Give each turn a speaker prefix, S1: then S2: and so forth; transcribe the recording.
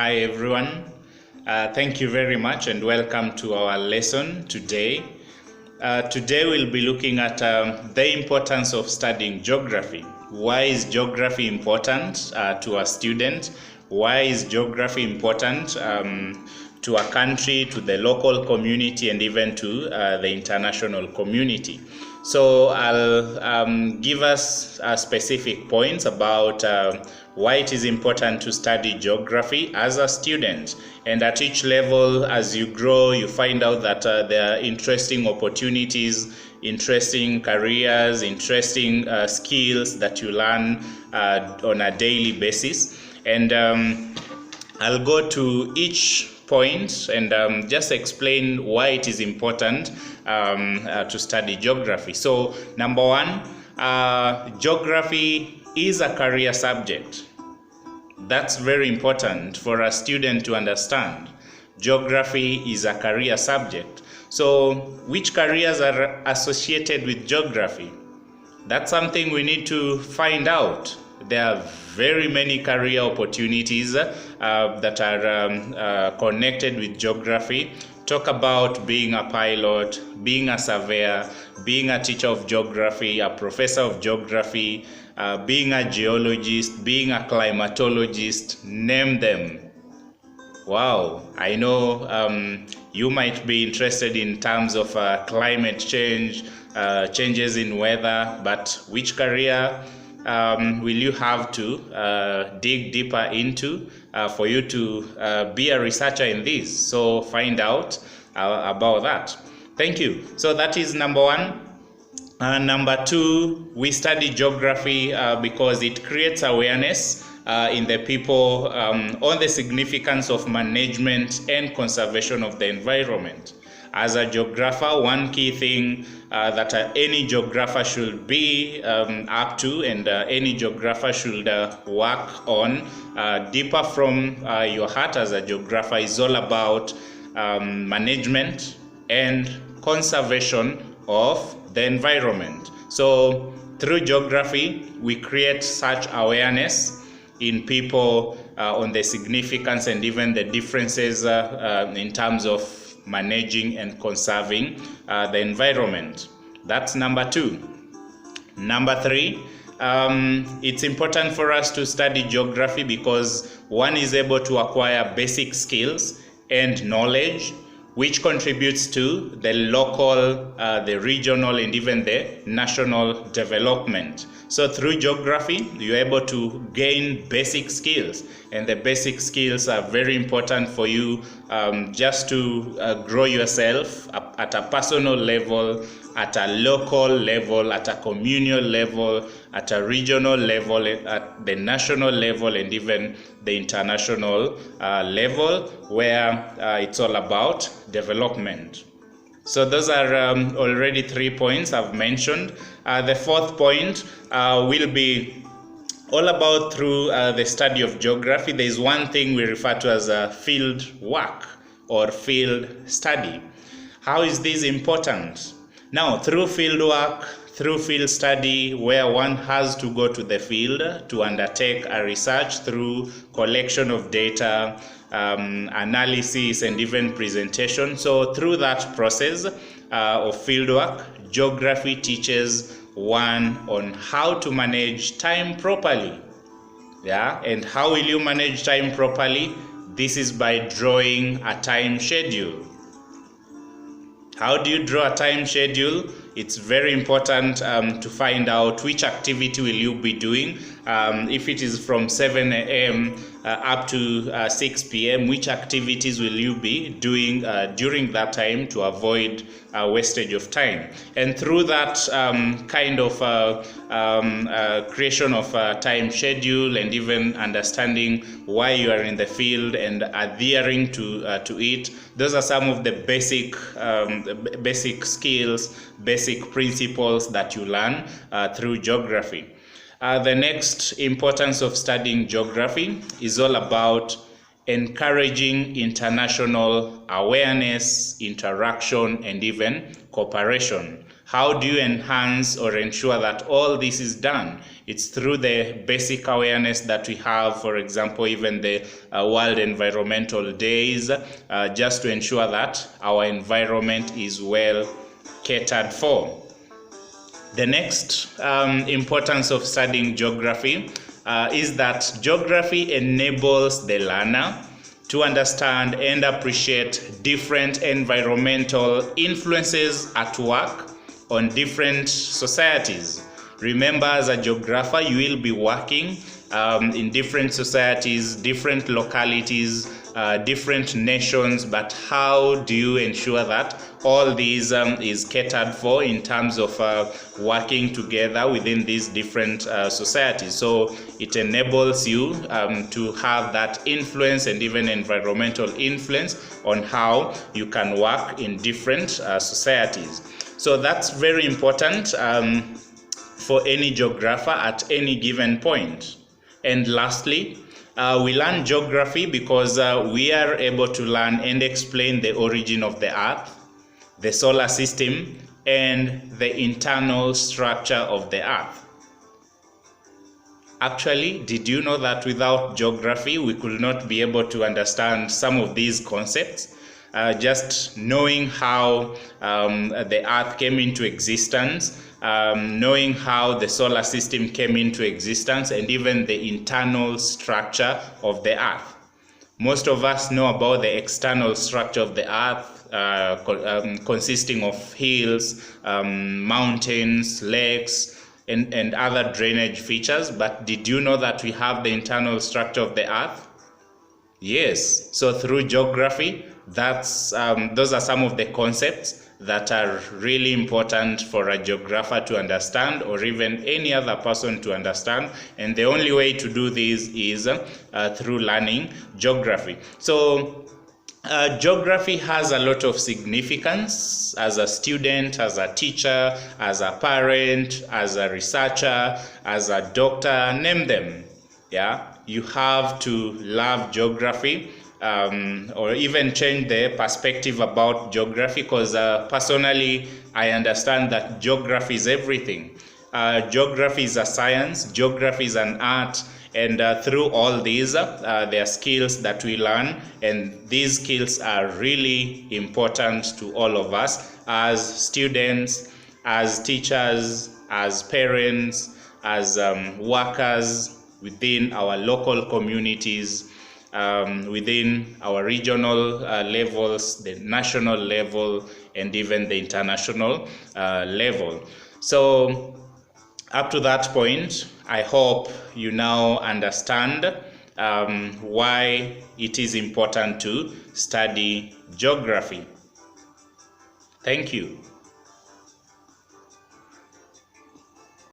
S1: Hi everyone. Thank you very much and welcome to our lesson today. Today we'll be looking at the importance of studying geography. Why is geography important to a student? Why is geography important to a country, to the local community, and even to the international community? So I'll give us specific points about why it is important to study geography as a student. And at each level, as you grow, you find out that there are interesting opportunities, interesting careers, interesting skills that you learn on a daily basis. And I'll go to each point and just explain why it is important to study geography. So number one, geography is a career subject. That's very important for a student to understand. Geography is a career subject. So which careers are associated with geography? That's something we need to find out. There are very many career opportunities that are connected with geography. Talk about being a pilot, being a surveyor, being a teacher of geography, a professor of geography, being a geologist, being a climatologist, name them. Wow, I know you might be interested in terms of climate change, changes in weather, but which career will you have to dig deeper into for you to be a researcher in this? So find out about that. Thank you. So that is number one. Number two, we study geography because it creates awareness in the people on the significance of management and conservation of the environment. As a geographer, one key thing that any geographer should be up to and any geographer should work on deeper from your heart as a geographer is all about management and conservation of the environment. So through geography, we create such awareness in people on the significance and even the differences in terms of managing and conserving the environment. That's number two. Number three, it's important for us to study geography because one is able to acquire basic skills and knowledge which contributes to the local, the regional, and even the national development. So through geography, you're able to gain basic skills, and the basic skills are very important for you just to grow yourself at a personal level, at a local level, at a communal level, at a regional level, at the national level, and even the international level, where it's all about development. So those are already 3 points I've mentioned. The fourth point will be all about through the study of geography. There is one thing we refer to as a field work or field study. How is this important? Now, through field work, through field study, where one has to go to the field to undertake a research through collection of data, analysis, and even presentation. So through that process of fieldwork, geography teaches one on how to manage time properly. Yeah, and how will you manage time properly? This is by drawing a time schedule. How do you draw a time schedule? It's very important to find out which activity will you be doing. If it is from 7 a.m. Up to 6 p.m., which activities will you be doing during that time to avoid wastage of time? And through that kind of creation of a time schedule and even understanding why you are in the field and adhering to it, those are some of the basic skills, basic principles that you learn through geography. The next importance of studying geography is all about encouraging international awareness, interaction, and even cooperation. How do you enhance or ensure that all this is done? It's through the basic awareness that we have, for example, even the World Environmental Days, just to ensure that our environment is well catered for. The next importance of studying geography is that geography enables the learner to understand and appreciate different environmental influences at work on different societies. Remember, as a geographer, you will be working in different societies, different localities, different nations, but how do you ensure that all these is catered for in terms of working together within these different societies? So it enables you to have that influence and even environmental influence on how you can work in different societies. So that's very important for any geographer at any given point. And lastly, we learn geography because we are able to learn and explain the origin of the Earth, the solar system, and the internal structure of the Earth. Actually, did you know that without geography, we could not be able to understand some of these concepts? Just knowing how the Earth came into existence, knowing how the solar system came into existence, and even the internal structure of the Earth. Most of us know about the external structure of the Earth, consisting of hills, mountains, lakes, and other drainage features. But did you know that we have the internal structure of the Earth? Yes. So through geography, those are some of the concepts that are really important for a geographer to understand, or even any other person to understand. And the only way to do this is through learning geography. So geography has a lot of significance as a student, as a teacher, as a parent, as a researcher, as a doctor, name them. Yeah, you have to love geography. Or even change the perspective about geography, because personally I understand that geography is everything. Geography is a science, geography is an art, and through all these there are skills that we learn, and these skills are really important to all of us as students, as teachers, as parents, as workers within our local communities, within our regional levels, the national level, and even the international level. So up to that point, I hope you now understand why it is important to study geography. Thank you.